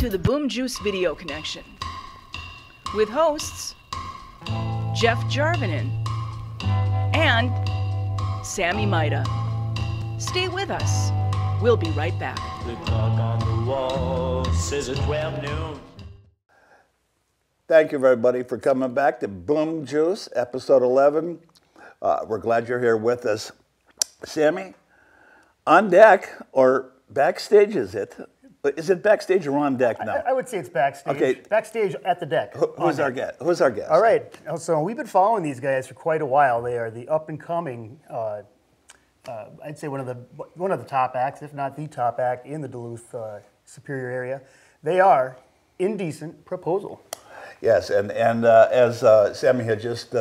to the Boomjuice Video Connection with hosts Jeff Jarvinen and Sammy Maida. Stay with us. We'll be right back. The clock on the wall says it's 12 noon. Thank you, everybody, for coming back to Boomjuice, episode 11. We're glad you're here with us. Sammy, on deck or backstage, is it? Is it backstage or on deck now? I would say it's backstage. Okay. Backstage at the deck. Who's our guest? Who's our guest? All right. So we've been following these guys for quite a while. They are the up-and-coming, I'd say one of the top acts, if not the top act in the Duluth Superior area. They are Indecent Proposal. Yes, and as Sammy had just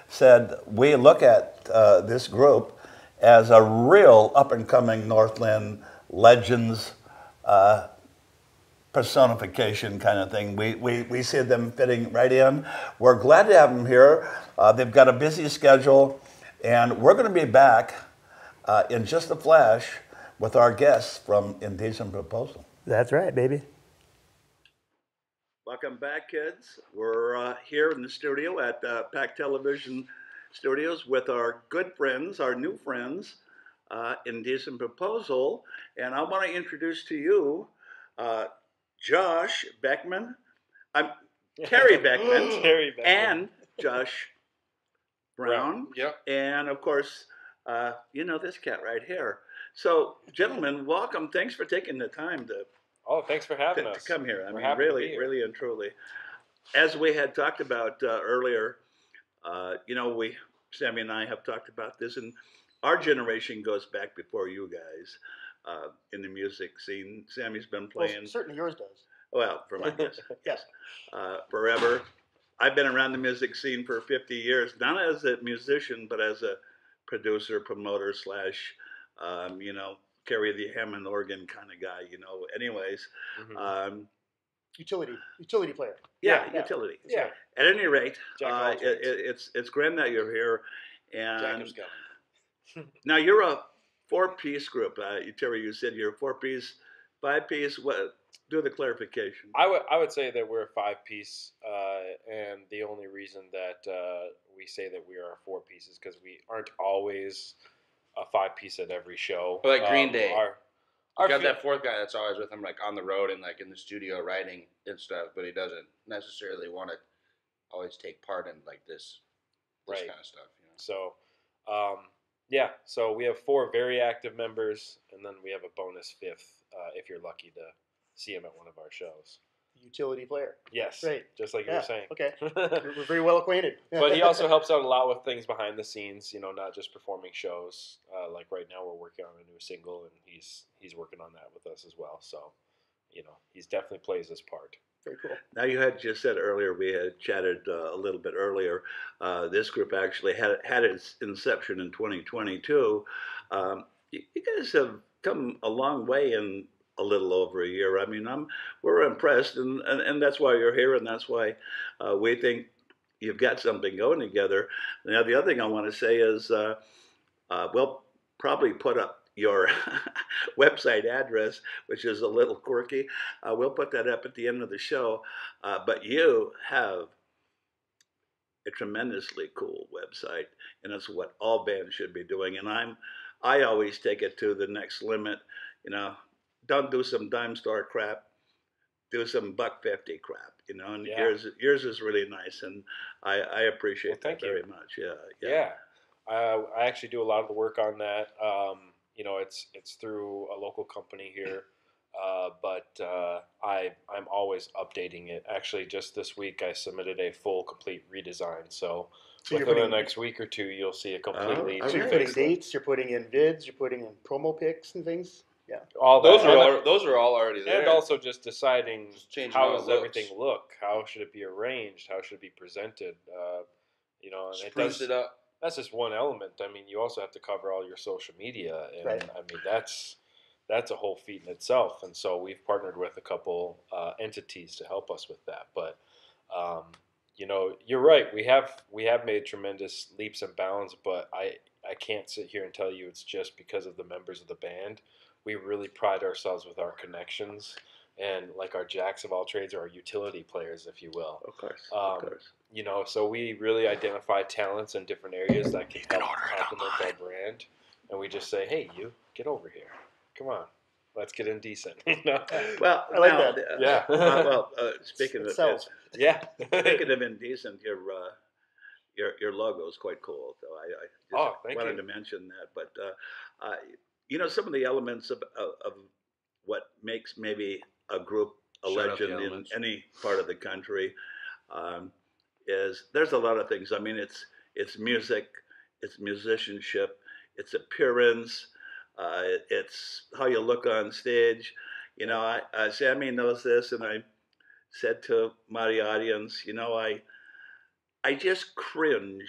said, we look at this group as a real up-and-coming Northland legends personification kind of thing. We see them fitting right in. We're glad to have them here. They've got a busy schedule, and we're going to be back in just a flash with our guests from Indecent Proposal. That's right, baby. Welcome back, kids. We're here in the studio at PAC Television Studios with our good friends, our new friends, Indecent Proposal. And I want to introduce to you Josh Beckman, Terry Beckman, and Josh Brown. Yep. And of course, you know this cat right here. So, gentlemen, welcome. Thanks for taking the time to thanks for having us. to come here. I We're mean, happy to be really, here. really and truly. As we had talked about earlier, you know, Sammy and I have talked about this, and our generation goes back before you guys in the music scene. Sammy's been playing. Well, certainly yours does. Well, for my guess. Yes. Forever. I've been around the music scene for 50 years, not as a musician, but as a producer, promoter, slash, you know, carry the Hammond organ kind of guy, you know. Anyways. Mm-hmm. Utility player. Yeah, utility. Yeah. At any rate, Jack it's grand that you're here. And Jack is coming. now you're a 4-piece group. Terry, you said you're a 4-piece, 5-piece. What? Do the clarification. I would say that we're a 5-piece, and the only reason that we say that we are a 4-piece is because we aren't always a 5-piece at every show. But like Green Day. Our got that fourth guy that's always with him, like on the road and like in the studio writing and stuff, but he doesn't necessarily want to always take part in like this Right. kind of stuff. You know? So, yeah. So we have 4 very active members, and then we have a bonus 5th if you're lucky to see him at one of our shows. Utility player. Yes, Great. just like you were saying. Okay. We're very well acquainted. But he also helps out a lot with things behind the scenes, you know, not just performing shows. Like right now, we're working on a new single, and he's working on that with us as well. So, you know, he's definitely plays his part. Very cool. Now, you had just said earlier, we had chatted a little bit earlier, this group actually had its inception in 2022. You guys have come a long way in a little over a year. I mean, we're impressed, and that's why you're here, and that's why we think you've got something going together. Now, the other thing I want to say is we'll probably put up your website address, which is a little quirky. We'll put that up at the end of the show. But you have a tremendously cool website, and it's what all bands should be doing. And I always take it to the next limit. You know, don't do some dime store crap. Do some $1.50 crap. You know, and yours is really nice, and I appreciate that very much. Yeah. I actually do a lot of the work on that. You know, it's through a local company here, but I'm always updating it. Actually, just this week I submitted a full, complete redesign. So within the next week or two, you'll see a completely. So you're putting dates, you're putting in vids, you're putting in promo pics and things. Yeah, all that. Those are all already there. And also just deciding how does everything looks. look, how should it be arranged, how should it be presented. You know, and Spruce it up. That's just one element. I mean, you also have to cover all your social media, and Right. I mean that's a whole feat in itself. And so we've partnered with a couple entities to help us with that. But you know, you're right. We have made tremendous leaps and bounds, but I can't sit here and tell you it's just because of the members of the band. We really pride ourselves with our connections and like our jacks of all trades are our utility players, if you will. Of course. You know, so we really identify talents in different areas that can help complement our brand, and we just say, hey, you get over here, come on. Let's get Indecent. Well, I like now, that. Yeah. Speaking It of sells. Yeah. speaking of Indecent, your logo is quite cool. So I just Thank wanted you. to mention that. But you know, some of the elements of what makes maybe a group a Shout out the legend in elements. any part of the country is there's a lot of things. I mean, it's music, it's musicianship, it's appearance, it's how you look on stage. You know, Sammy knows this, and I said to my audience, you know, I just cringe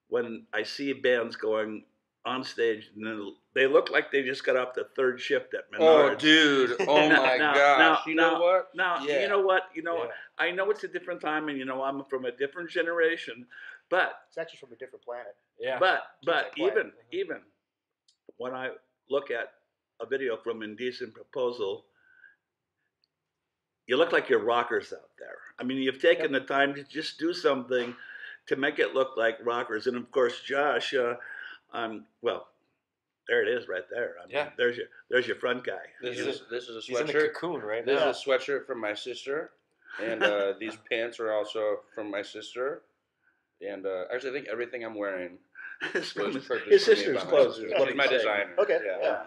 when I see bands going on stage and they look like they just got off the third shift at Menards. Oh, dude. Oh, my gosh. You know what? Now, Yeah. you know what? You know, Yeah. I know it's a different time, and you know I'm from a different generation, but It's actually from a different planet. Yeah. but that quiet. even when I look at a video from Indecent Proposal, you look like you're rockers out there. I mean, you've taken the time to just do something to make it look like rockers. And of course, Josh, well, there it is right there. I mean, Yeah. there's your front guy. This is a He's in a sweatshirt. cocoon right This now. is a sweatshirt from my sister, and these pants are also from my sister. And actually, I think everything I'm wearing was purchased His for me sister's by my clothes. sister. is what She's he's my saying. designer. Okay. Yeah.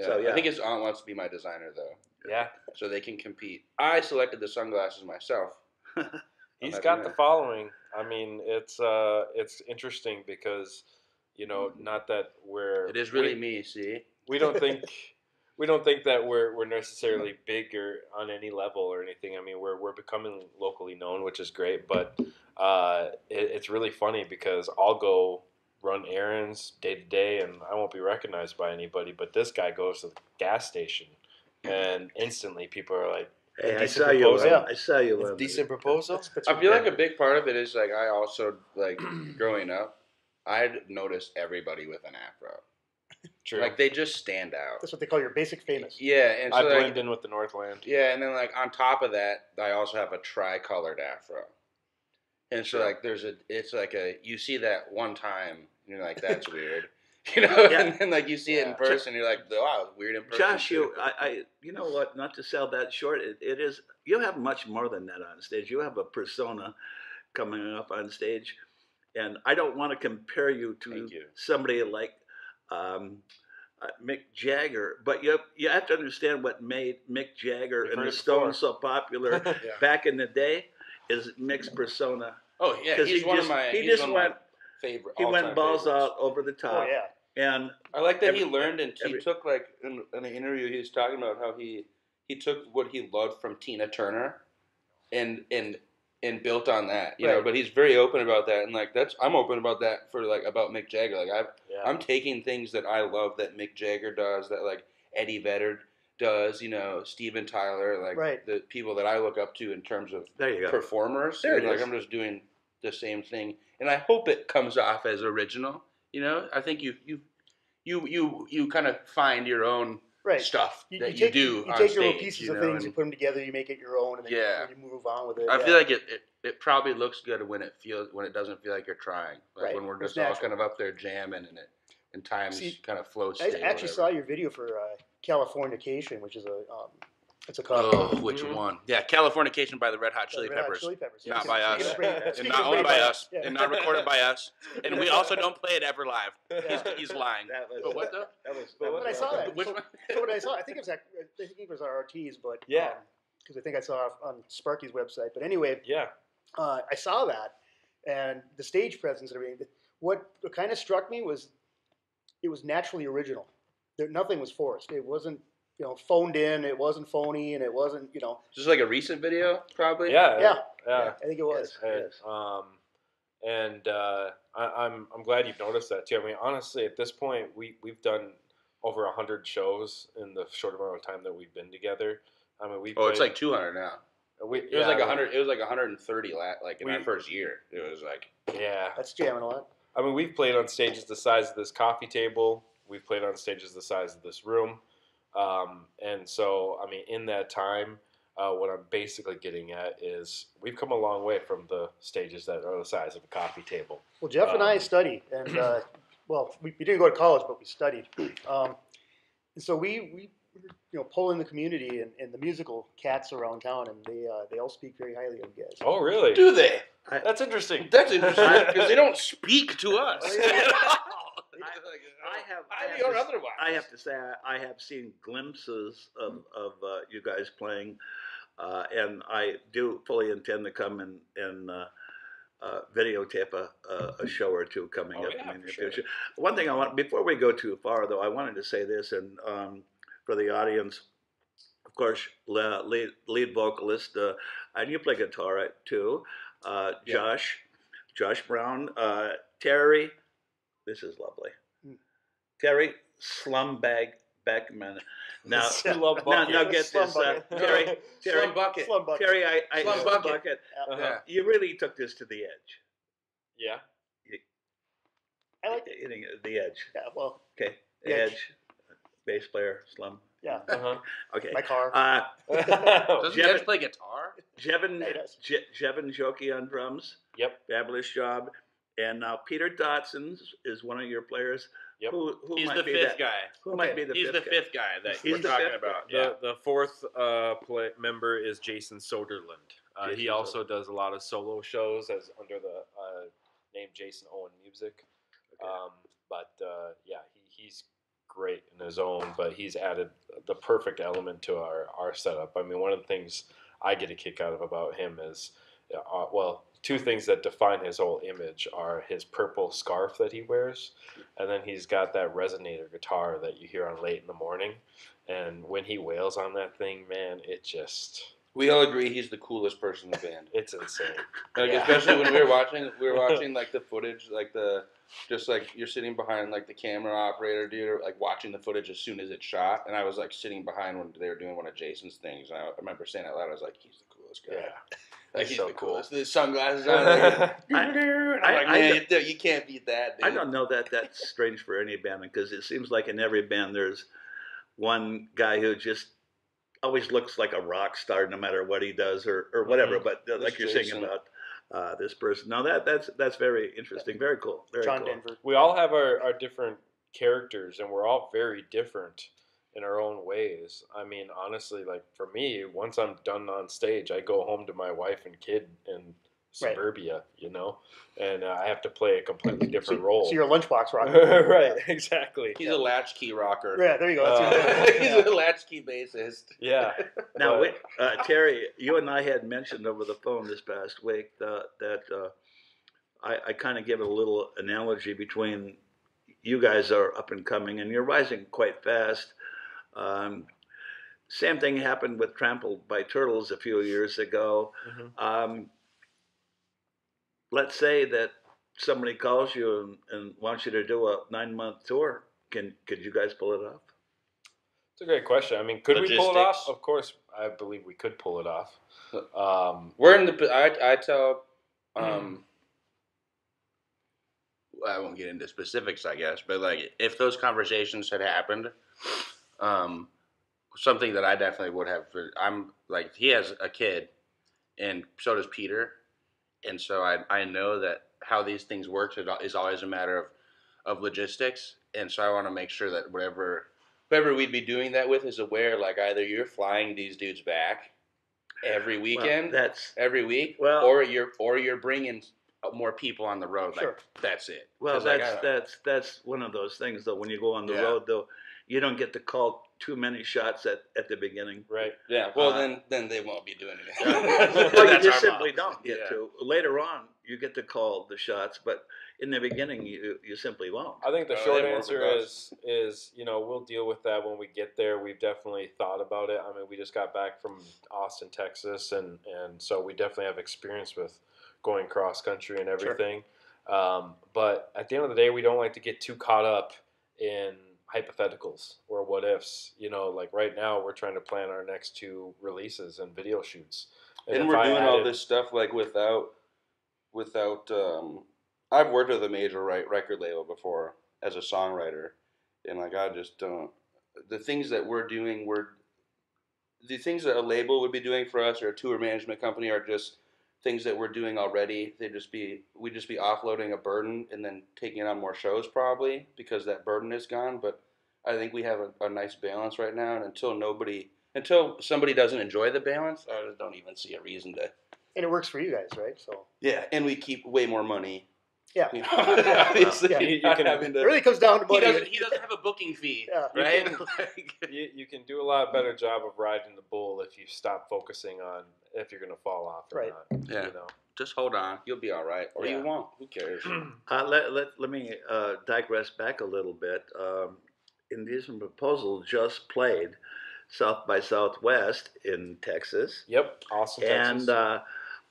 So, yeah. I think his aunt wants to be my designer though, Yeah. so they can compete. I selected the sunglasses myself. He's happy got man. the following. I mean, it's interesting because, you know, not that we're It is really me. See, we don't think that we're necessarily big or on any level or anything. I mean, we're becoming locally known, which is great. But it's really funny because I'll go run errands day to day, and I won't be recognized by anybody. But this guy goes to the gas station, and instantly people are like, Hey, I Indecent saw you. Proposal? I saw you. on "Decent the- proposal." I feel like a big part of it is like I also like growing up. I'd noticed everybody with an afro. True. Like they just stand out. That's what they call your basic famous. Yeah, and so I like, blend in with the Northland. yeah, and then like on top of that, I also have a tri-colored afro. And so like it's like you see that one time and you're like, that's weird. You know, Yeah. and then like you see it in person, you're like, wow, it's weird in person. Josh, too. you know what? Not to sell that short, it is. You have much more than that on stage. You have a persona coming up on stage, and I don't want to compare you to Thank you. somebody like Mick Jagger, but you have to understand what made Mick Jagger We've and heard the it before. Stones so popular back in the day is Mick's persona. Oh yeah, 'Cause he's one of my favorite. He went all-time balls favorites. out over the Oh top, yeah. and I like that he Every- learned and he every- took like in an interview he was talking about how he took what he loved from Tina Turner and built on that, you know. Right. But he's very open about that, and like I'm open about that for like about Mick Jagger. Like Yeah. I'm taking things that I love that Mick Jagger does, that like Eddie Vedder does, you know, Steven Tyler, like Right. the people that I look up to in terms of there you go. performers. There it and, like is. I'm just doing the same thing, and I hope it comes off as original. You know, I think you kind of find your own Right. stuff You that take, you do you on take stage. your little pieces you of know, things, you and put them together, you make it your own, and then Yeah. you move on with it. I yeah. feel like it probably looks good when it doesn't feel like you're trying, like Right. when we're It's just all natural. kind of up there jamming and time See, kind of flows. I actually saw your video for Californication, which is it's a cover. Oh, which one? Yeah, Californication by the Red Hot Chili Red Hot Peppers. Chili Peppers. Not Speaking- by us. speaking of Brady- And speaking not of owned Brady by Bunch, us, yeah. and not recorded by us, and we also don't play it ever live. Yeah. He's lying. That was, But what though? That was. But I saw that. Which So, one? so what I saw, I think it was our RTs, but Yeah. because I think I saw it on Sparky's website. But anyway, Yeah. I saw that and the stage presence and everything. What kind of struck me was it was naturally original. Nothing was forced. It wasn't phoned in. It wasn't phony, and it wasn't Just like a recent video, probably. Yeah. I think it was. Yes. And I'm glad you've noticed that too. I mean, honestly, at this point, we've done over 100 shows in the short amount of time that we've been together. I mean, Oh, it's like 200 now. It was like 100. It was like 130 like in our first year. It was like Yeah. That's jamming a lot. I mean, we've played on stages the size of this coffee table. We've played on stages the size of this room. And so, I mean, in that time, what I'm basically getting at is we've come a long way from the stages that are the size of a coffee table. Well, Jeff and I studied, and well, we didn't go to college, but we studied. And so we pull in the community and the musical cats around town, and they all speak very highly of you guys. Oh, really? Do they? That's interesting. That's interesting because they don't speak to us. I have to say I have seen glimpses of you guys playing, and I do fully intend to come and videotape a show or two coming up in the future. One thing I want, before we go too far though, I wanted to say this, and for the audience, of course, lead vocalist, and you play guitar too, Josh Brown, Terry. This is lovely. Terry Slumbag Beckman. Now get this, Terry. Slum bucket. Terry, Slum bucket. Yeah. You really took this to the edge. Yeah. I like hitting the edge. Yeah, well. Okay, edge. Bass player, slum. Yeah. Okay. My car. Doesn't Edge play guitar? Jevin Jokey on drums. Yep. Fabulous job. And now Peter Dotson is one of your players. Yep. He's the fifth guy. Who might be the He's fifth the guy? fifth guy that He's we're the talking fifth about. The, Yeah. the fourth member is Jason Soderlund. Jason He also does a lot of solo shows as under the name Jason Owen Music. Okay. He's great in his own, but he's added the perfect element to our setup. I mean, one of the things I get a kick out of about him is, two things that define his whole image are his purple scarf that he wears, and then he's got that resonator guitar that you hear on late in the morning. And when he wails on that thing, man, it just... We all agree he's the coolest person in the band. It's insane. Like, especially when we were watching like the footage, like just like you're sitting behind like the camera operator dude, like watching the footage as soon as it's shot, and I was like sitting behind when they were doing one of Jason's things, and I remember saying out loud, I was like, he's the coolest guy. Yeah. Like he's so the cool. coolest. The sunglasses on. Like, I'm like, man, you can't beat that. Dude. I don't know that that's strange for any band, because it seems like in every band there's one guy who just always looks like a rock star no matter what he does or whatever. But like you're saying about this person, no, that's very interesting, very cool. Very John cool. Denver. We all have our different characters, and we're all very different in our own ways. I mean, honestly, like for me, once I'm done on stage, I go home to my wife and kid in suburbia, and I have to play a completely different role. So you're a lunchbox rocker. Right, exactly. He's a latchkey rocker. Yeah, there you go. He's a latchkey bassist. Yeah. Now, Terry, you and I had mentioned over the phone this past week that I kind of give a little analogy between you guys are up and coming, and you're rising quite fast. Same thing happened with Trampled by Turtles a few years ago. Mm-hmm. Let's say that somebody calls you and wants you to do a 9-month tour. Could you guys pull it off? It's a great question. I mean, could we pull it off? Of course, I believe we could pull it off. We're in the. I tell. I won't get into specifics, I guess, but like if those conversations had happened, something that I definitely would have. I'm like, he has a kid, and so does Peter, and so I know that how these things work is always a matter of logistics, and so I want to make sure that whoever we'd be doing that with is aware. Like either you're flying these dudes back every weekend, every week, or you're bringing more people on the road. Sure. Like that's it. Well, that's one of those things though. When you go on the road though, you don't get to call too many shots at the beginning. Right. Yeah. Well, then they won't be doing it. Well, you just simply don't get to. Later on, you get to call the shots, but in the beginning, you simply won't. I think the short answer is we'll deal with that when we get there. We've definitely thought about it. I mean, we just got back from Austin, Texas, and so we definitely have experience with going cross country and everything. Sure. But at the end of the day, we don't like to get too caught up in hypotheticals or what ifs. Like right now we're trying to plan our next 2 releases and video shoots, and we're doing all this stuff like without I've worked with a major record label before as a songwriter, and like I just don't the things that we're doing, the things that a label would be doing for us or a tour management company are just things that we're doing already. We'd just be offloading a burden and then taking on more shows probably because that burden is gone. But I think we have a nice balance right now, and until somebody doesn't enjoy the balance, I just don't even see a reason to. And it works for you guys, right? So Yeah, and we keep way more money. yeah, You know, obviously, Yeah. You not can- having to. it really comes down to money. He doesn't have a booking fee, Yeah. right? You can do a lot better job of riding the bull if you stop focusing on if you're going to fall off or Right. not. Yeah. You know? Just hold on, you'll be all right, or Yeah. you won't. Who cares? Let me digress back a little bit. Indecent Proposal just played South by Southwest in Texas. Yep. Awesome. Texas. And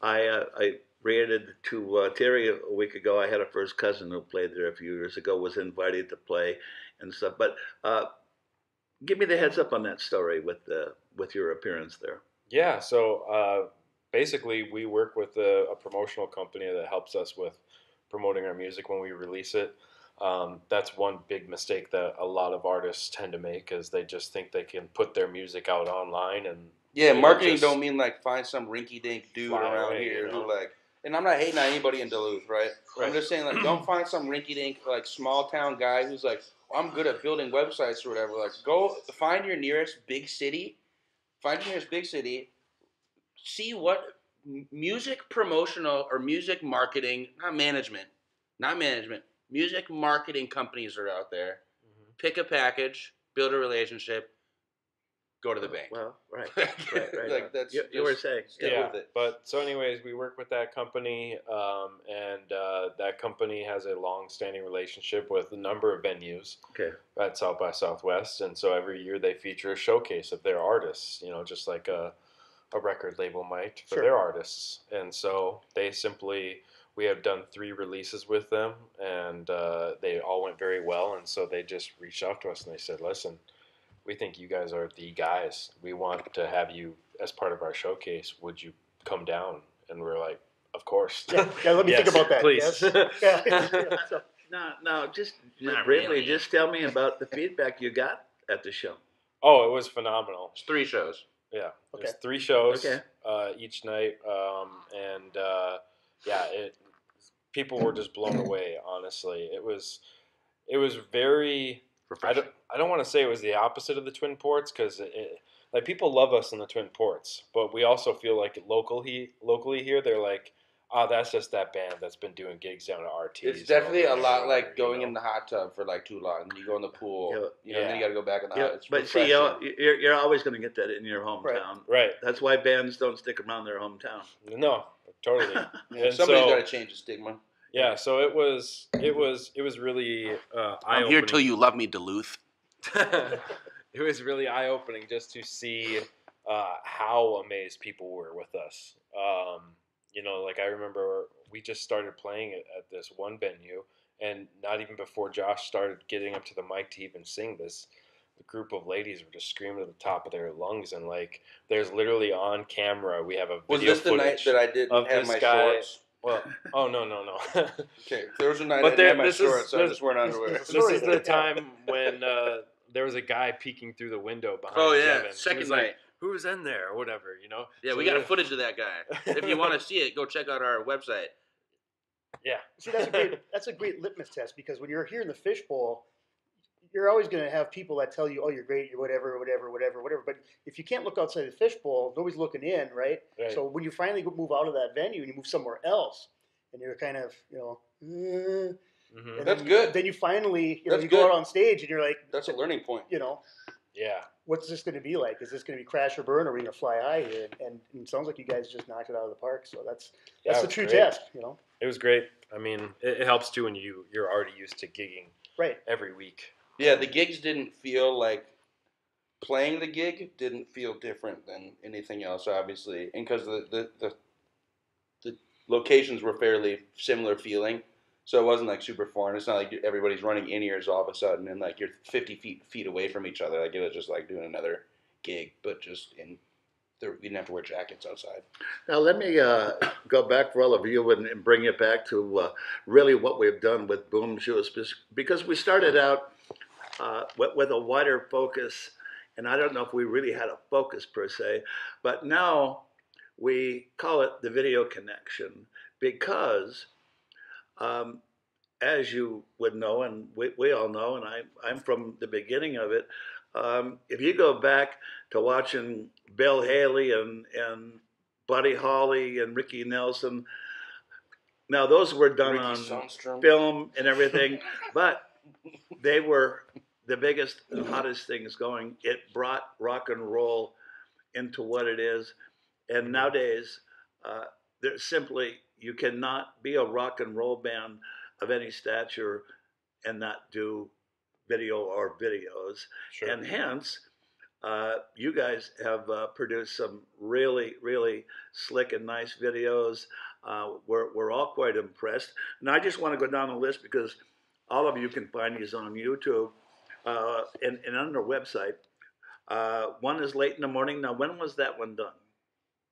I rated to Terry a week ago. I had a first cousin who played there a few years ago, was invited to play and stuff. But give me the heads up on that story with your appearance there. Yeah, so basically we work with a promotional company that helps us with promoting our music when we release it. That's one big mistake that a lot of artists tend to make is they just think they can put their music out online and Yeah, you know, marketing just don't mean like find some rinky-dink dude fly around away, here you know? who like. And I'm not hating on anybody in Duluth, right? Right. I'm just saying like don't find some rinky-dink like small town guy who's like I'm good at building websites or whatever. Like go find your nearest big city. Find your nearest big city. See what music promotional or music marketing, not management, music marketing companies are out there. Mhm. Pick a package, build a relationship, go to the bank. Well, right. Like that's You were saying. stick Yeah, with it. but so anyways, we work with that company, and that company has a long-standing relationship with a number of venues Okay. at South by Southwest, and so every year they feature a showcase of their artists, you know, just like a record label might for Sure. their artists. And so we have done 3 releases with them, and they all went very well, and so they just reached out to us and they said, listen, we think you guys are the guys. We want to have you as part of our showcase. Would you come down? And we're like, of course. Yeah, let me Yes, think about that. please. Yes. Yeah. So, Now, just Not briefly, really. just tell me about the feedback you got at the show. Oh, it was phenomenal. It's 3 shows. Yeah, Okay. there's 3 shows Okay. each night, people were just blown away. Honestly, it was very. I don't want to say it was the opposite of the Twin Ports because like people love us in the Twin Ports, but we also feel like locally here they're like, oh, that's just that band that's been doing gigs down at RT. It's definitely a lot like going in the hot tub for like too long. And you go in the pool, Yeah. and then you got to go back in the hot. It's But see, refreshing. you're always going to get that in your hometown. Right. That's why bands don't stick around their hometown. No, totally. Yeah, And somebody's so- got to change the stigma. Yeah, so it was really I'm here till you love me, Duluth. It was really eye-opening just to see how amazed people were with us. You know, like I remember we just started playing it at this one venue, and not even before Josh started getting up to the mic to even sing this, the group of ladies were just screaming at the top of their lungs, and like there's literally on camera we have a Was video this the night footage that I didn't of have this my guy. shorts? Well, oh no. Okay, there was a night But I didn't there- have my this is- shorts, so I this- just wearing underwear. This is the time when there was a guy peeking through the window behind Oh yeah, Kevin. He second was night. like, who's in there or whatever, you know? Yeah, So we got there- footage of that guy. If you want to see it, go check out our website. Yeah. see, that's a great litmus test because when you're here in the fishbowl, you're always going to have people that tell you, "Oh, you're great, you're whatever." But if you can't look outside the fishbowl, nobody's looking in, right? Right. So when you finally move out of that venue and you move somewhere else, and you're kind of, Mhm. and That's then good. Then you finally, That's you go good. out on stage and you're like, That's a learning point. Yeah. what's this going to be like? Is this going to be crash or burn? Or are we going to fly high here? And it sounds like you guys just knocked it out of the park. So that's Yeah, the it was true great. test, It was great. I mean, it helps too when you're already used to gigging Right. every week. Yeah, the gigs didn't feel like playing the gig didn't feel different than anything else, obviously, and because the locations were fairly similar feeling, so it wasn't like super foreign. It's not like everybody's running in ears all of a sudden and like you're 50 feet away from each other. Like it was just like doing another gig, but just we didn't have to wear jackets outside. Now, let me go back for all of you and bring it back to really what we've done with Boomjuice, because we started out with a wider focus. And I don't know if we really had a focus per se, but now we call it the video connection because, as you would know, and we all know, and I'm from the beginning of it, if you go back to watching Bill Haley and Buddy Holly and Ricky Nelson, now those were done Ricky on Sundstrom. film and everything, but they were the biggest and hottest things going. It brought rock and roll into what it is. And nowadays, there's simply, you cannot be a rock and roll band of any stature and not do video or videos. Sure. And hence, you guys have produced some really, really slick and nice videos. We're all quite impressed. And I just want to go down the list because all of you can find these on YouTube and on their website. One is Late in the Morning. Now, when was that one done?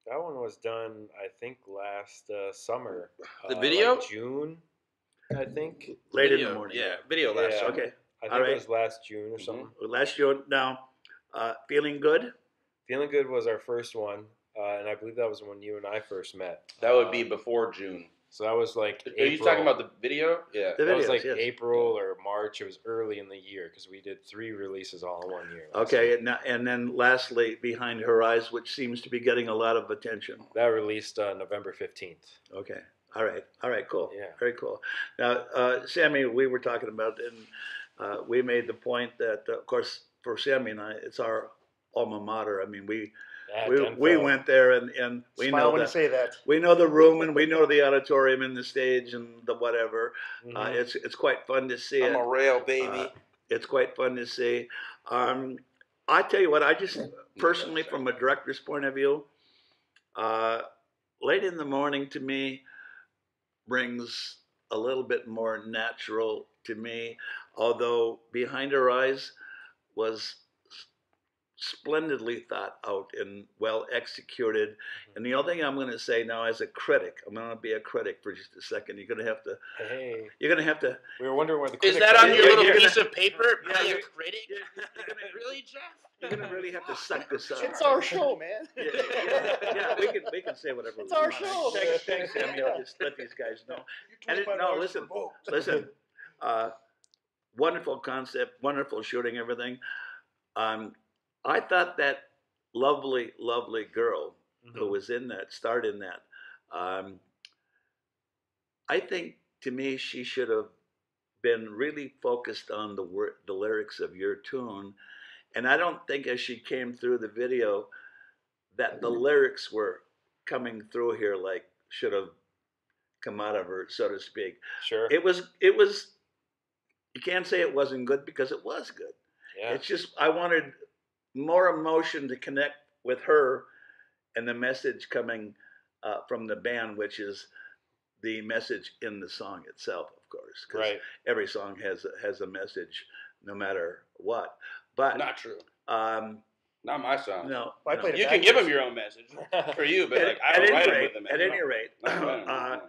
That one was done, I think, last summer. The video? Like June, I think. Late Video, in the morning. Yeah, video last Yeah. summer. Okay. I think All right. it was last June or something. Last June. Now, Feeling Good? Feeling Good was our first one, and I believe that was when you and I first met. That would be before June. So that was like Are you talking about the video? Yeah. The That was videos, like yes. April or March. It was early in the year because we did 3 releases all in 1 year. Okay, and then lastly, Behind Her Eyes, which seems to be getting a lot of attention. That released November 15th. Okay, all right, cool. Yeah. Very cool. Now, Sammy, we were talking about, and we made the point that, of course, for Sammy and I, it's our alma mater. I mean, we went there and we Smile know when you that. say that. We know the room and we know the auditorium and the stage and the whatever. Mhm. It's quite fun to see I'm it. a rail baby. It's quite fun to see. I tell you what, I just personally, from a director's point of view, Late in the Morning to me brings a little bit more natural to me, although Behind Her Eyes was splendidly thought out and well executed. And the only thing I'm going to say now, as a critic, I'm going to be a critic for just a second. You're going to have to. Hey, You're going to have to. we were wondering where the Is critics that are. on your You're little gonna- piece of paper? Yeah, Be a you're- critic? you're gonna- Really, Jeff? You're going to really have to suck this up. It's our show, man. Yeah, we can say whatever. It's we our want. show. Thanks, Sammy. I'll just let these guys know. Listen. Wonderful concept, wonderful shooting, everything. I thought that lovely, lovely girl who was in that, starred in that. I think, to me, she should have been really focused on the lyrics of your tune. And I don't think as she came through the video that the lyrics were coming through here like should have come out of her, so to speak. Sure. It was, you can't say it wasn't good because it was good. Yeah. It's just, I wanted more emotion to connect with her and the message coming from the band, which is the message in the song itself, of course. 'Cause Right. every song has a message, no matter what. But Not true. not Not my song. no. I no. played it You can give backwards. them your own message for you, but At, like I at don't write any them rate, with them. at any rate, Not write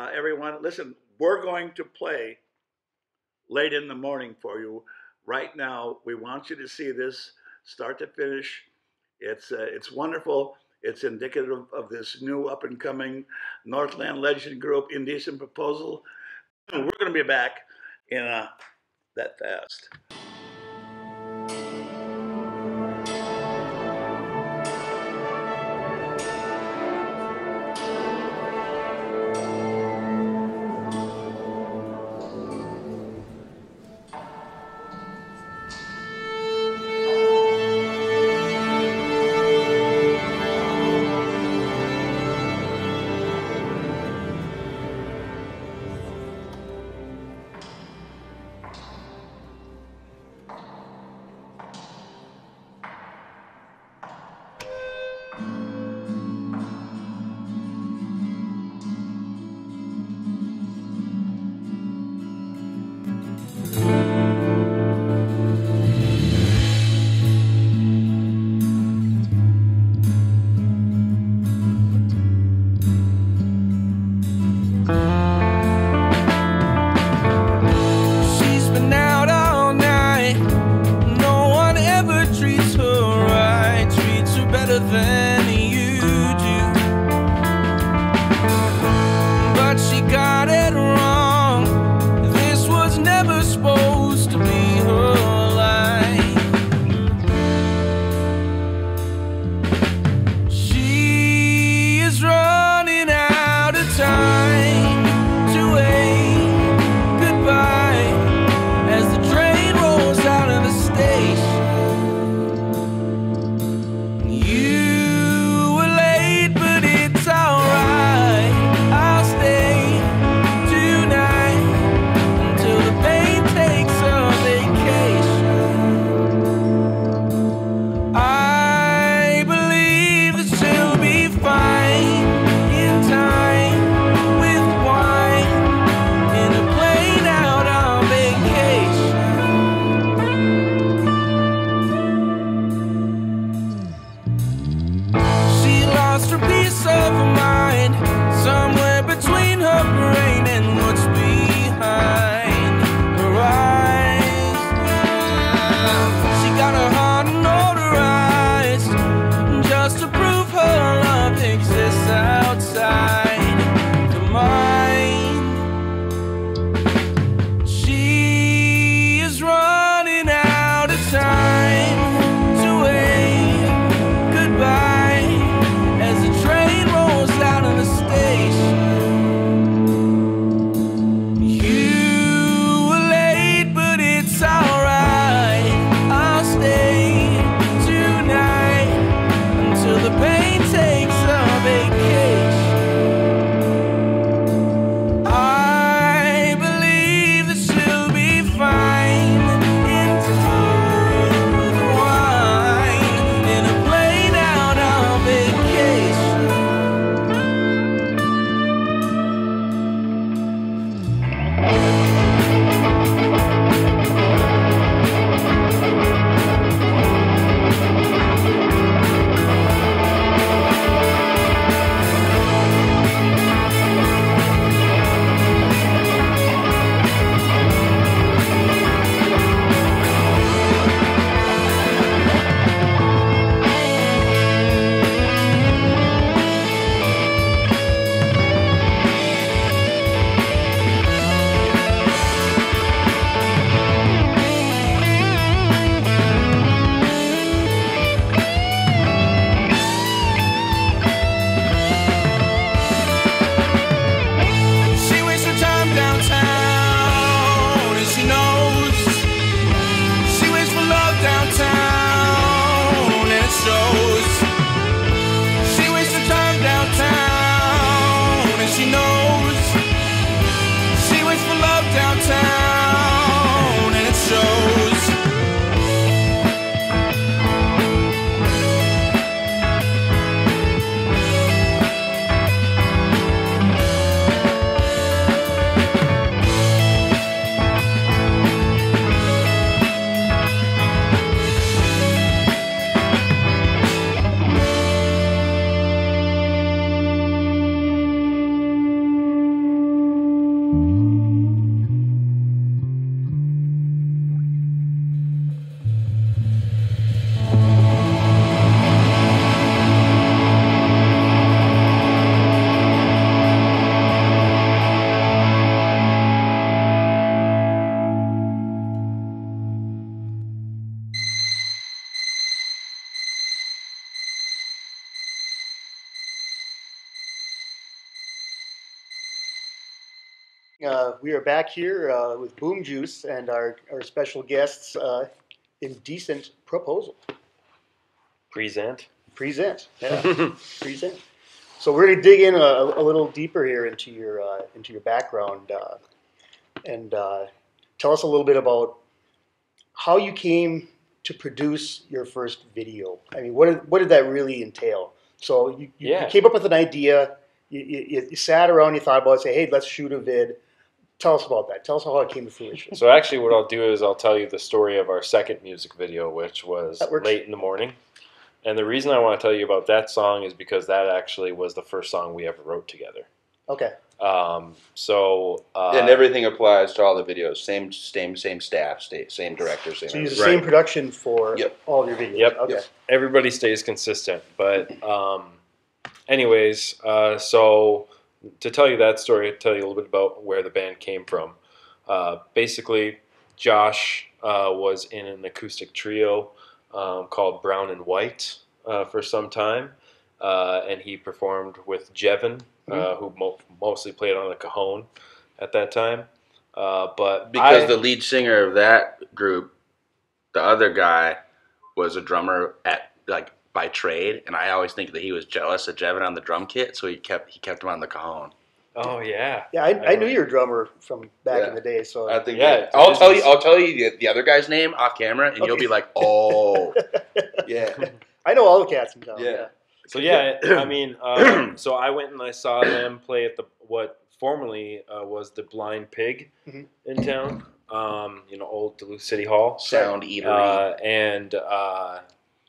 'em. everyone, listen. We're going to play Late in the Morning for you right now. We want you to see this start to finish. It's wonderful. It's indicative of this new up and coming Northland legend group, Indecent Proposal. We're going to be back in that fast. We are back here with Boomjuice and our special guests, Indecent Proposal. Present. Present. Yeah. Present. So we're going to dig in a little deeper here into your background and tell us a little bit about how you came to produce your first video. I mean, what did that really entail? So you came up with an idea, you sat around, you thought about it, say, hey, let's shoot a vid. Tell us about that. Tell us how it came to fruition. So actually what I'll do is I'll tell you the story of our second music video, which was Late in the Morning. And the reason I want to tell you about that song is because that actually was the first song we ever wrote together. Okay. And everything applies to all the videos. Same staff, same director, same. So you use the same production for all of your videos. Yep. Okay. Everybody stays consistent, but anyways, so to tell you that story, I'll tell you a little bit about where the band came from. Basically, Josh was in an acoustic trio called Brown and White for some time, and he performed with Jevin, who mostly played on the cajon at that time. But because the lead singer of that group, the other guy, was a drummer by trade, and I always think that he was jealous of Jevin on the drum kit, so he kept him on the cajon. Oh yeah. Yeah, I knew you were a drummer from back in the day. So I think I'll tell you the other guy's name off camera, and you'll be like, oh, yeah. I know all the cats in town. Yeah. So I mean, so I went and I saw them play at what formerly was the Blind Pig in town. Old Duluth City Hall. Sound Eatery.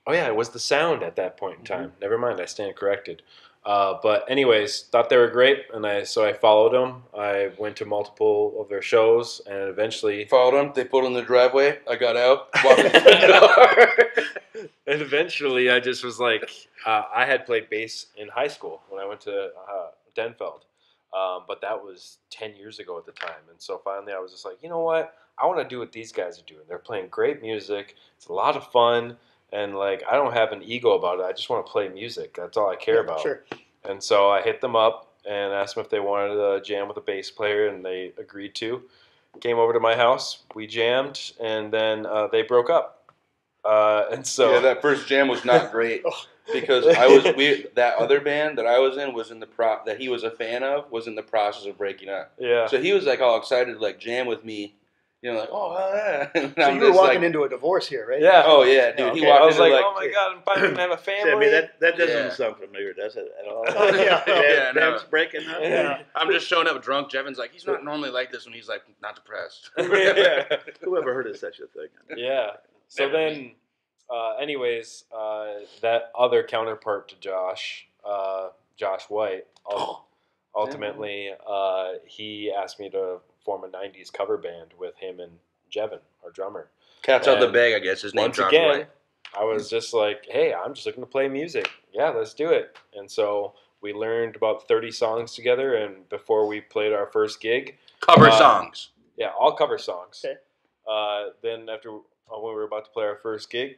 It was the Sound at that point in time. Never mind, I stand corrected. But anyways, thought they were great, and so I followed them. I went to multiple of their shows, and eventually followed them. They pulled in the driveway. I got out, walked into the car, and eventually I just was like, I had played bass in high school when I went to Denfeld, but that was 10 years ago at the time. And so finally, I was just like, you know what? I want to do what these guys are doing. They're playing great music. It's a lot of fun. And I don't have an ego about it. I just want to play music. That's all I care about. Sure. And so I hit them up and asked them if they wanted to jam with a bass player, and they agreed to. Came over to my house. We jammed, and then they broke up. And so that first jam was not great because that other band that I was in was in that he was a fan of was in the process of breaking up. Yeah. So he was all excited to jam with me. Oh, yeah. So you were walking into a divorce here, right? Yeah. Oh, yeah, dude. Okay. He walked I was into like, oh my God, I'm finally going to have a family. Sammy, that doesn't sound familiar, does it, at all? Band's breaking up? Yeah. I'm just showing up drunk. Jevin's like, he's not normally like this when he's not depressed. Who ever heard of such a thing? Yeah. So then, anyways, that other counterpart to Josh, Josh White, ultimately, he asked me to form a 90s cover band with him and Jevin, our drummer. Cat's out the bag, I guess. His name Once again, I was just like, hey, I'm just looking to play music. Yeah, let's do it. And so we learned about 30 songs together, and before we played our first gig. Cover songs. Yeah, all cover songs. Okay. Then after, when we were about to play our first gig,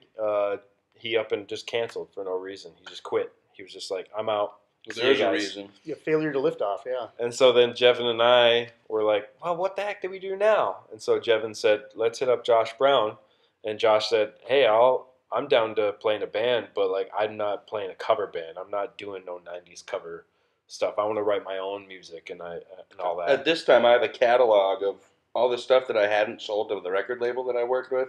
he up and just canceled for no reason. He just quit. He was just like, I'm out. There's a reason. Yeah, failure to lift off, yeah. And so then Jevin and I were like, well, what the heck do we do now? And so Jevin said, let's hit up Josh Brown. And Josh said, hey, I'm down to play in a band, but I'm not playing a cover band. I'm not doing no 90s cover stuff. I want to write my own music and all that. At this time, I have a catalog of all the stuff that I hadn't sold to the record label that I worked with.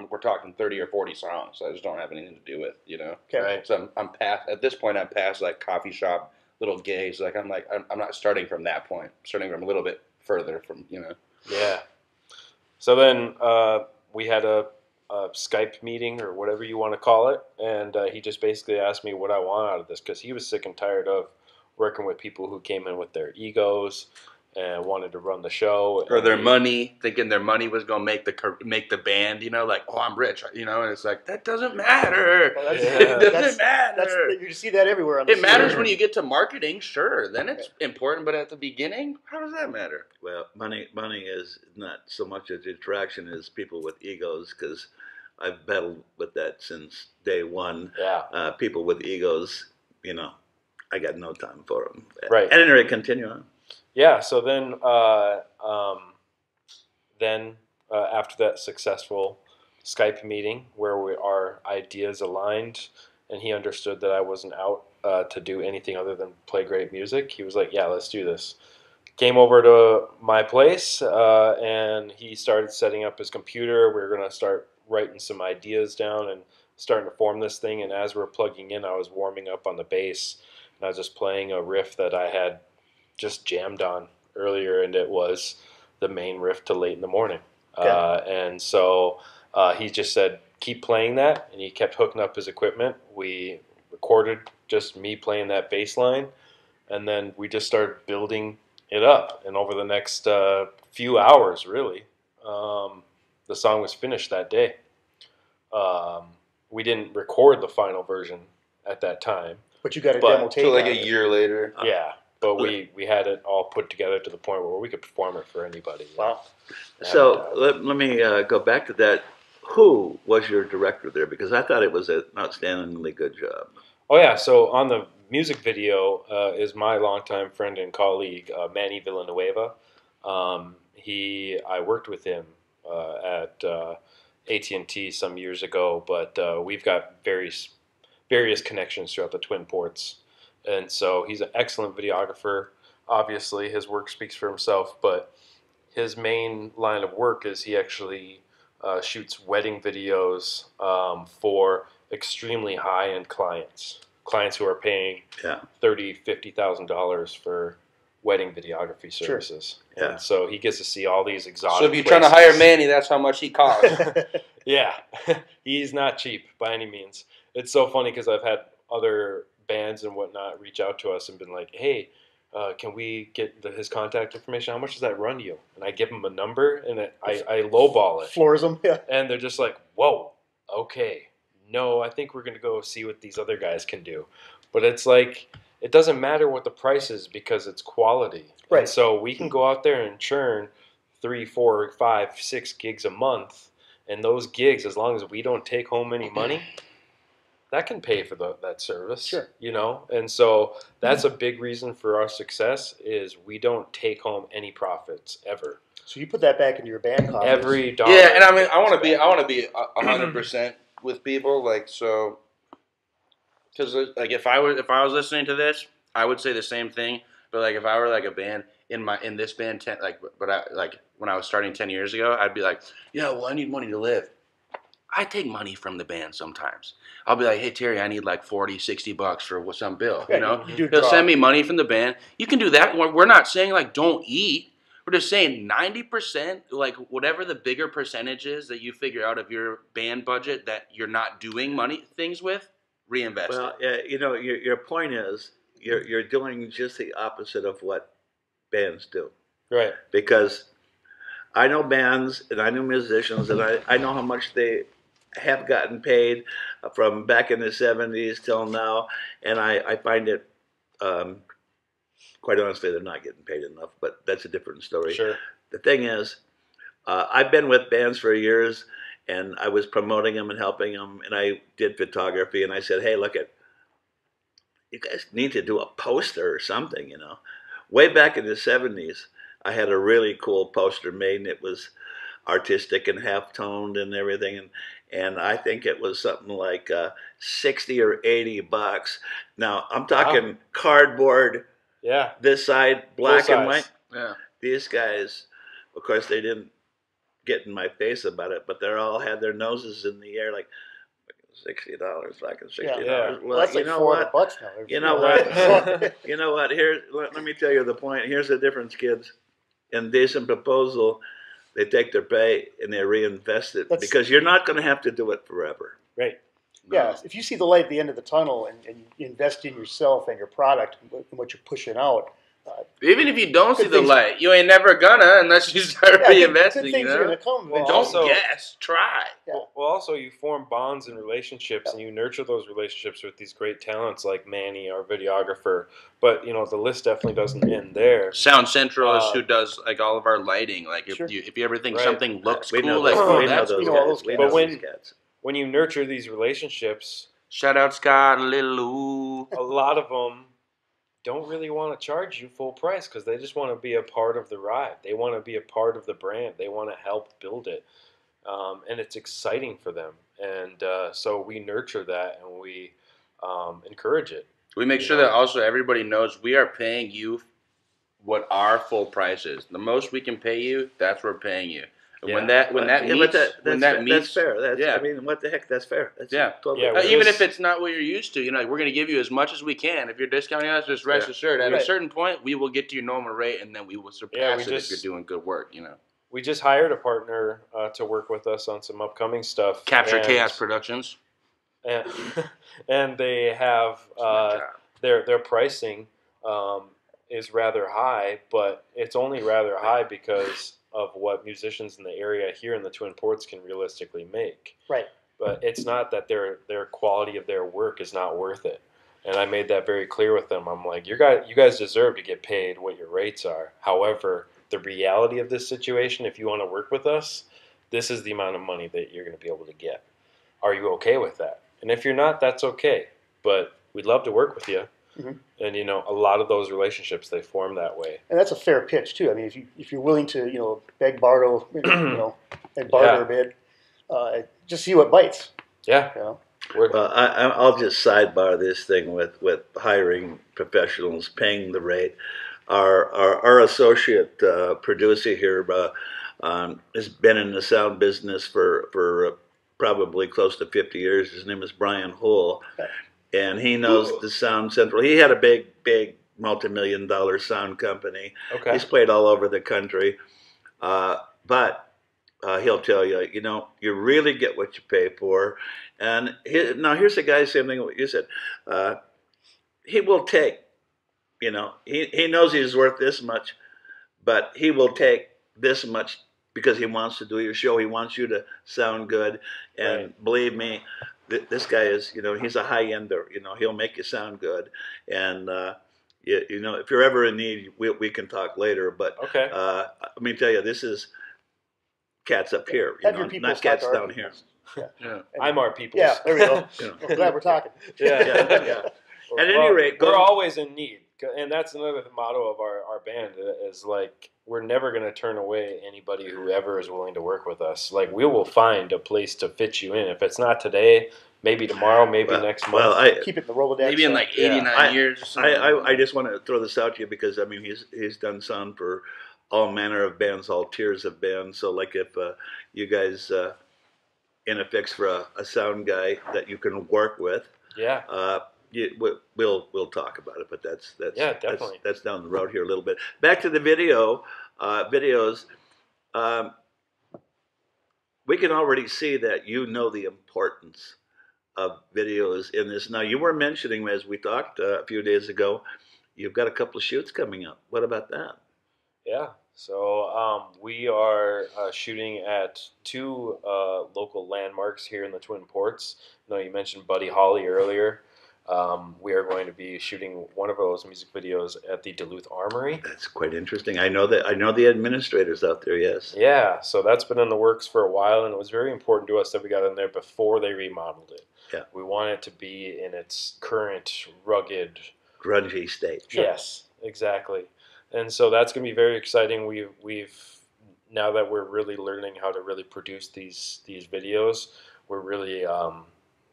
We're talking 30 or 40 songs. I just don't have anything to do with, Okay. Right. So I'm past. At this point, I'm past coffee shop, little gigs. I'm not starting from that point. I'm starting from a little bit further from. Yeah. So then we had a Skype meeting or whatever you want to call it, and he just basically asked me what I want out of this because he was sick and tired of working with people who came in with their egos and wanted to run the show. Or their money, thinking their money was going to make the band, oh, I'm rich, and it's like, that doesn't matter. Well, it doesn't matter. You see that everywhere on the It matters when you get to marketing, sure. Then it's important, but at the beginning, how does that matter? Well, money is not so much a detraction as people with egos, because I've battled with that since day one. Yeah. People with egos, I got no time for them. Right. At any rate, continue on. Yeah. So then after that successful Skype meeting where our ideas aligned, and he understood that I wasn't out to do anything other than play great music, he was like, "Yeah, let's do this." Came over to my place, and he started setting up his computer. We were going to start writing some ideas down and starting to form this thing. And as we were plugging in, I was warming up on the bass, and I was just playing a riff that I had just jammed on earlier, and it was the main riff to Late in the Morning. And so he just said, keep playing that, and he kept hooking up his equipment. We recorded just me playing that bass line, and then we just started building it up. And over the next few hours, really, the song was finished that day. We didn't record the final version at that time. But you got a demo tape. So like a year later. Yeah. But we had it all put together to the point where we could perform it for anybody. Wow. So let me go back to that. Who was your director there? Because I thought it was an outstandingly good job. Oh, yeah. So on the music video is my longtime friend and colleague, Manny Villanueva. I worked with him at AT&T some years ago, but we've got various connections throughout the Twin Ports. And so he's an excellent videographer. Obviously, his work speaks for himself, but his main line of work is he actually shoots wedding videos for extremely high-end clients who are paying $30,000, $50,000 for wedding videography services. Sure. And so he gets to see all these exotic So if you're places. trying to hire Manny, that's how much he costs. Yeah, he's not cheap by any means. It's so funny because I've had other bands and whatnot reach out to us and been like, hey, can we get his contact information? How much does that run you? And I give them a number, and I lowball it. Floors them, yeah. And they're just like, whoa, okay. No, I think we're going to go see what these other guys can do. But it's like, it doesn't matter what the price is because it's quality. Right. And so we can go out there and churn 3, 4, 5, 6 gigs a month. And those gigs, as long as we don't take home any money, that can pay for that service. Sure. You know? And so that's a big reason for our success is we don't take home any profits ever. So you put that back into your band coffers. Every dollar. Yeah, and I mean, I want to be 100% with people, like, so, because like if I was listening to this, I would say the same thing. But like if I were like a band in this band, when I was starting 10 years ago, I'd be like, yeah, well, I need money to live. I take money from the band sometimes. I'll be like, hey, Terry, I need like $40-$60 for some bill. Yeah, you know, you they'll send me money from the band. You can do that. We're not saying like don't eat. We're just saying 90%, like whatever the bigger percentage is that you figure out of your band budget that you're not doing things with, reinvest it. Well, you know, your point is you're doing just the opposite of what bands do. Right. Because I know bands and I know musicians and I know how much they have gotten paid from back in the 70s till now, and I find it, quite honestly, they're not getting paid enough, but that's a different story. Sure. The thing is, I've been with bands for years, and I was promoting them and helping them, and I did photography, and I said, hey, look you guys need to do a poster or something, you know. Way back in the 70s, I had a really cool poster made, and it was artistic and half-toned and everything, and I think it was something like $60 or $80. Now, I'm talking cardboard, this side, black and white. Yeah. These guys, of course, they didn't get in my face about it, but they all had their noses in the air like, $60, fucking $60. Yeah. Well, that's like $400 now. You know what? You know what? Let me tell you the point. Here's the difference, kids. In Decent Proposal, they take their pay and they reinvest it because you're not going to have to do it forever. Right. Yeah, if you see the light at the end of the tunnel and you invest in yourself and your product and what you're pushing out. Even if you don't see the light, you ain't never gonna unless you start reinvesting. Good things are going to come. Don't guess, try. Yeah. Well, also you form bonds and relationships, and you nurture those relationships with these great talents like Manny, our videographer. But you know the list definitely doesn't end there. Sound Central is who does like all of our lighting. Like if you ever think something looks cool, like we know those guys. But when you nurture these relationships, shout out Scott, Little Lou. a lot of them don't really want to charge you full price because they just want to be a part of the ride. They want to be a part of the brand. They want to help build it. And it's exciting for them. And so we nurture that and we encourage it. We make sure that also everybody knows we are paying you what our full price is. The most we can pay you, that's what we're paying you. And when that meets, that's fair. I mean, what the heck? That's fair. That's totally fair. Even if it's not what you're used to, we're going to give you as much as we can. If you're discounting us, just rest assured. At a certain point, we will get to your normal rate, and then we will surpass it if you're doing good work. We just hired a partner to work with us on some upcoming stuff. Capture Chaos Productions. And they have their pricing is rather high, but it's only rather high because of what musicians in the area here in the Twin Ports can realistically make. Right. But it's not that their quality of their work is not worth it. And I made that very clear with them. I'm like, you guys deserve to get paid what your rates are. However, the reality of this situation, if you want to work with us, this is the amount of money that you're going to be able to get. Are you okay with that? And if you're not, that's okay. But we'd love to work with you. Mm-hmm. And a lot of those relationships, they form that way. And that's a fair pitch too. I mean, if you're willing to beg, borrow, and barter a bit, just see what bites. Yeah. Well, I'll just sidebar this thing with hiring professionals, paying the rate. Our associate producer here has been in the sound business for probably close to 50 years. His name is Brian Hull. Okay. And he knows the Sound Central. He had a big multi-million-dollar sound company. Okay. He's played all over the country. But he'll tell you, you really get what you pay for. And now here's the guy, same thing what you said. He will take, he knows he's worth this much, but he will take this much because he wants to do your show. He wants you to sound good. And believe me, this guy is, he's a high-ender. He'll make you sound good. And, if you're ever in need, we can talk later. But let me tell you, this is cats up here, not cats down here. Yeah. I'm our people's. Yeah, there we go. I'm glad we're talking. Yeah. At any rate, we're always in need. And that's another motto of our band is like, we're never going to turn away anybody who ever is willing to work with us. Like, we will find a place to fit you in. If it's not today, maybe tomorrow, maybe next month. Keep it in the Rolodex. Maybe in like 89 years. I just want to throw this out to you because, I mean, he's done sound for all manner of bands, all tiers of bands. So, like, if you guys in a fix for a sound guy that you can work with, we'll talk about it. But that's definitely that's down the road here a little bit. Back to the videos. We can already see that the importance of videos in this. Now, you were mentioning, as we talked a few days ago, you've got a couple of shoots coming up. What about that? Yeah. So we are shooting at two local landmarks here in the Twin Ports. You mentioned Buddy Holly earlier. We are going to be shooting one of those music videos at the Duluth Armory. That's quite interesting. I know the administrators out there, yes. Yeah, so that's been in the works for a while, and it was very important to us that we got in there before they remodeled it. Yeah. We want it to be in its current rugged, grungy state. Sure. Yes, exactly. And so that's going to be very exciting. We've now that we're really learning how to really produce these videos, we're really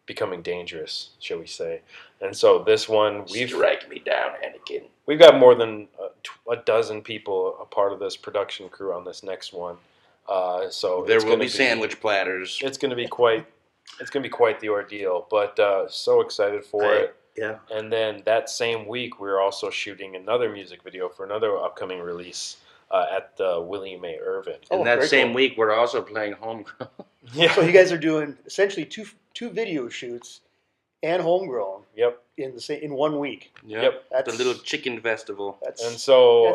becoming dangerous, shall we say. And so this one, strike me down, Anakin. We've got more than a dozen people a part of this production crew on this next one. So there will be sandwich platters. It's going to be quite the ordeal, but so excited for it. Yeah. And then that same week, we're also shooting another music video for another upcoming release at the William A. Irvin. And that same week, we're also playing Homegrown. Yeah. So you guys are doing essentially two video shoots and Homegrown. Yep. In 1 week. Yep. That's the little chicken festival. That's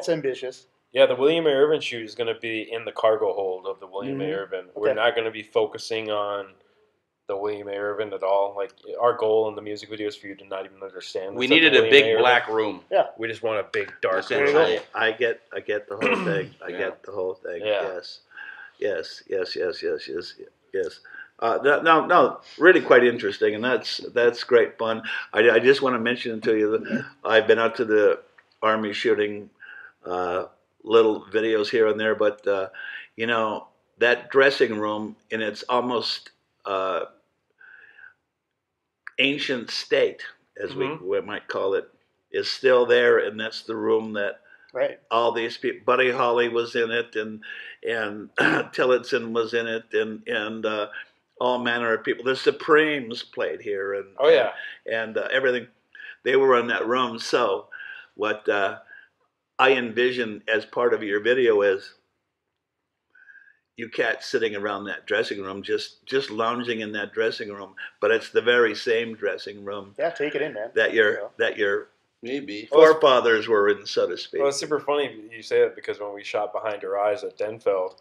ambitious. Yeah, the William A. Irvin shoot is going to be in the cargo hold of the William A. Irvin. Okay. We're not going to be focusing on the William A. Irvin at all. Like, our goal in the music video is for you to not even understand. We needed a big black room. Yeah. We just want a big dark room. I get the whole thing. I get the whole thing. Yeah. Yes. No, really quite interesting, and that's great fun. I just want to mention to you that I've been out to the Army shooting, little videos here and there, but that dressing room in its almost ancient state, as we might call it, is still there, and that's the room that all these people. Buddy Holly was in it, and Tillotson was in it, and all manner of people. The Supremes played here, and and everything. They were in that room. So, what I envision as part of your video is you cats sitting around that dressing room, just lounging in that dressing room, but it's the very same dressing room. Yeah, take it in, man. That your maybe forefathers were in, so to speak. Well, it's super funny you say that because when we shot Behind Her Eyes at Denfeld,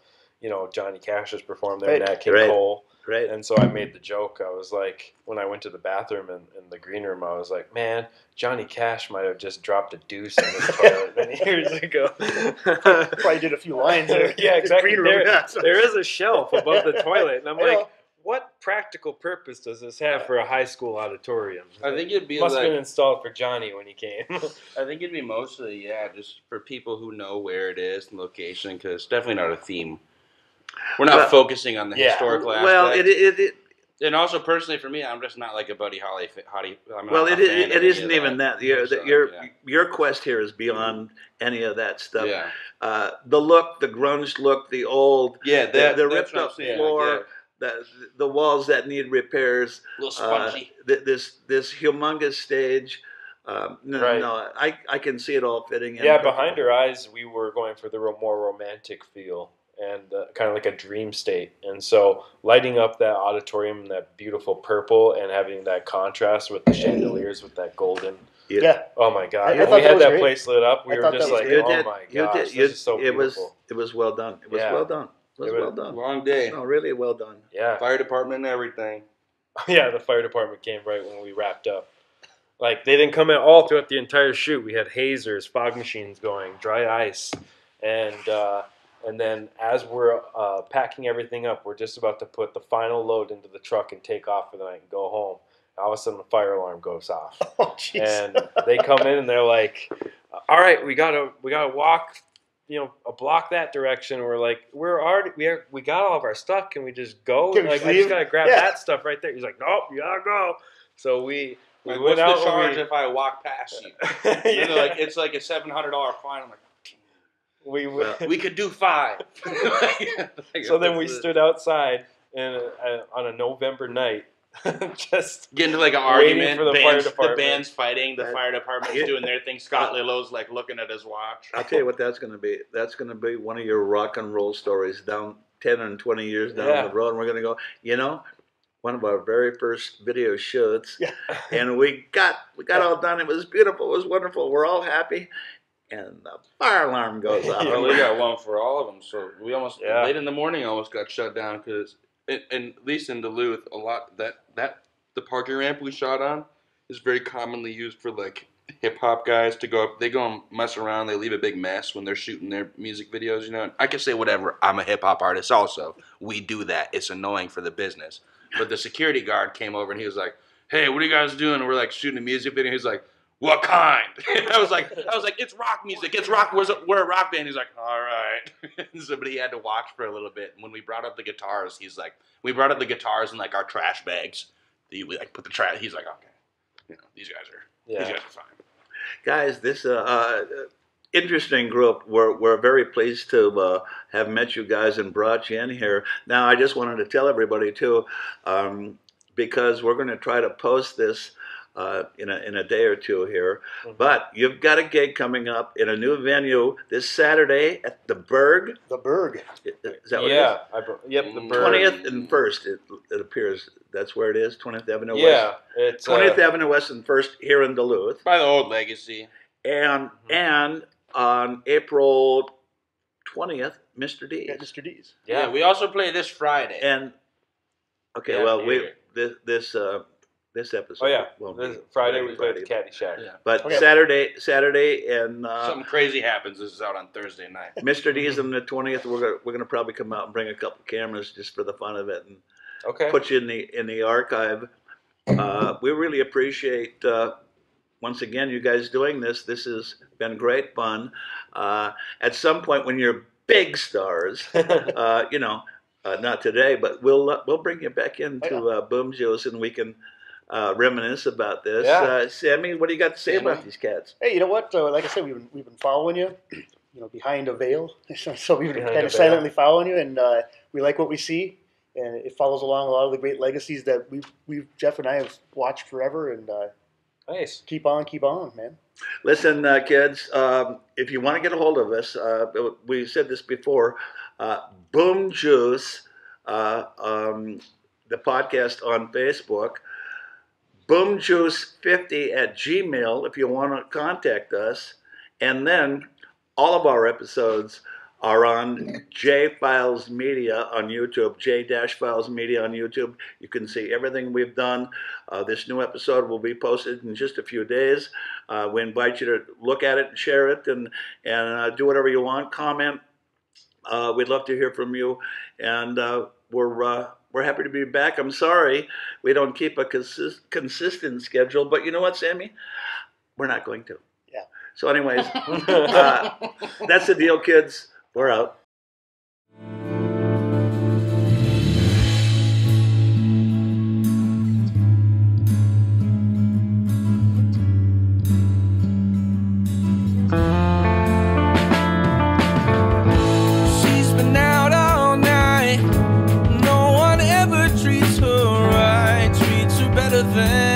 Johnny Cash has performed there, Nat King Cole. Right. And so I made the joke. I was like, when I went to the bathroom in the green room, I was like, man, Johnny Cash might have just dropped a deuce in his toilet many years ago. Probably did a few lines there. Yeah, exactly. Green room, there is a shelf above the toilet. And I'm like, what practical purpose does this have for a high school auditorium? I think it'd be must have been installed for Johnny when he came. I think it'd be mostly, just for people who know where it is and location, because it's definitely not a theme. We're not focusing on the historical aspect. Well, it and also personally for me, I'm just not like a Buddy Holly. It isn't even that. Your quest here is beyond any of that stuff. Yeah. The look, the grunge look, the old, the ripped up floor, the walls that need repairs, a little spongy. This humongous stage. No, I can see it all fitting in. Yeah, Behind Her Eyes, we were going for the more romantic feel and kind of like a dream state. And so lighting up that auditorium in that beautiful purple and having that contrast with the chandeliers with that golden. Yeah. Oh my God! I When we had that great. place lit up, we were just like, "Oh my gosh, this is so beautiful." It was well done. It was well done. It was well done. Long day. No, really well done. Yeah. Fire department and everything. Yeah, the fire department came right when we wrapped up. Like, they didn't come in all throughout the entire shoot. We had hazers, fog machines going, dry ice, and then as we're packing everything up, we're just about to put the final load into the truck and take off for the night and go home. All of a sudden, the fire alarm goes off, and they come in and they're like, "All right, we gotta walk, a block that direction." We're like, we got all of our stuff. Can we just go? Like, I just gotta grab that stuff right there. He's like, "Nope, you gotta go." So we went what's out. the charge if I walk past you? It's like a $700 fine. I'm like, we could do 5. So then we stood outside and on a November night, just get into like an argument. For the fire department. The band's fighting. The fire department's doing their thing. Scott Lillo's like looking at his watch. I'll tell you what that's going to be. That's going to be one of your rock and roll stories down 10 and 20 years down the road. And we're going to go, one of our very first video shoots, and we got all done. It was beautiful. It was wonderful. We're all happy. And the fire alarm goes off. Well, we got one for all of them. So we almost late in the morning almost got shut down because, at least in Duluth, a lot that the parking ramp we shot on is very commonly used for like hip hop guys to go up. They go and mess around. They leave a big mess when they're shooting their music videos. And I can say whatever. I'm a hip hop artist. Also, we do that. It's annoying for the business. But the security guard came over and he was like, "Hey, what are you guys doing?" And we're like shooting a music video. He's like, "What kind?" And I was like, "It's rock music. It's rock. We're a rock band." He's like, "All right." But he had to watch for a little bit. And when we brought up the guitars, he's like, we brought up the guitars in like our trash bags. We like put the trash. He's like, "Okay, these guys are fine." Guys, this interesting group. We're very pleased to have met you guys and brought you in here. Now, I just wanted to tell everybody too, because we're going to try to post this in a day or two here. But you've got a gig coming up in a new venue this Saturday at the Berg. The Berg. Is that what it is? The Berg. 20th and 1st, it appears. That's where it is, 20th Avenue West. Yeah. It's 20th Avenue West and 1st here in Duluth. By the old Legacy. And on April 20th, Mr. D's. Yeah, Mr. D's. Yeah, we also play this Friday. And this episode. Oh yeah, won't this be Friday we play Friday, the Caddy Shack. Yeah. But Okay. Saturday, and Something crazy happens. This is out on Thursday night. Mr. D's on the 20th. We're gonna probably come out and bring a couple cameras just for the fun of it and Okay. put you in the archive. We really appreciate once again, you guys doing this. This has been great fun. At some point when you're big stars, not today, but we'll bring you back into Boomjuice and we can reminisce about this. Yeah. Sammy, what do you got to say about these cats? Hey, you know what? Like I said, we've been following you, behind a veil. So we've been Behind kind a of veil. silently following you, and we like what we see, and it follows along a lot of the great legacies that Jeff and I have watched forever, and Nice. keep on, man. Listen, kids, if you want to get a hold of us, we said this before, Boomjuice, the podcast on Facebook, Boomjuice50@gmail if you want to contact us, and then all of our episodes are on J Files Media on YouTube, J-Files Media on YouTube. You can see everything we've done. This new episode will be posted in just a few days. We invite you to look at it and share it and do whatever you want. Comment. We'd love to hear from you. And we're happy to be back. I'm sorry we don't keep a consistent schedule, but you know what, Sammy? We're not going to. Yeah. So anyways, that's the deal, kids. We're out. She's been out all night. No one ever treats her right. Treats her better than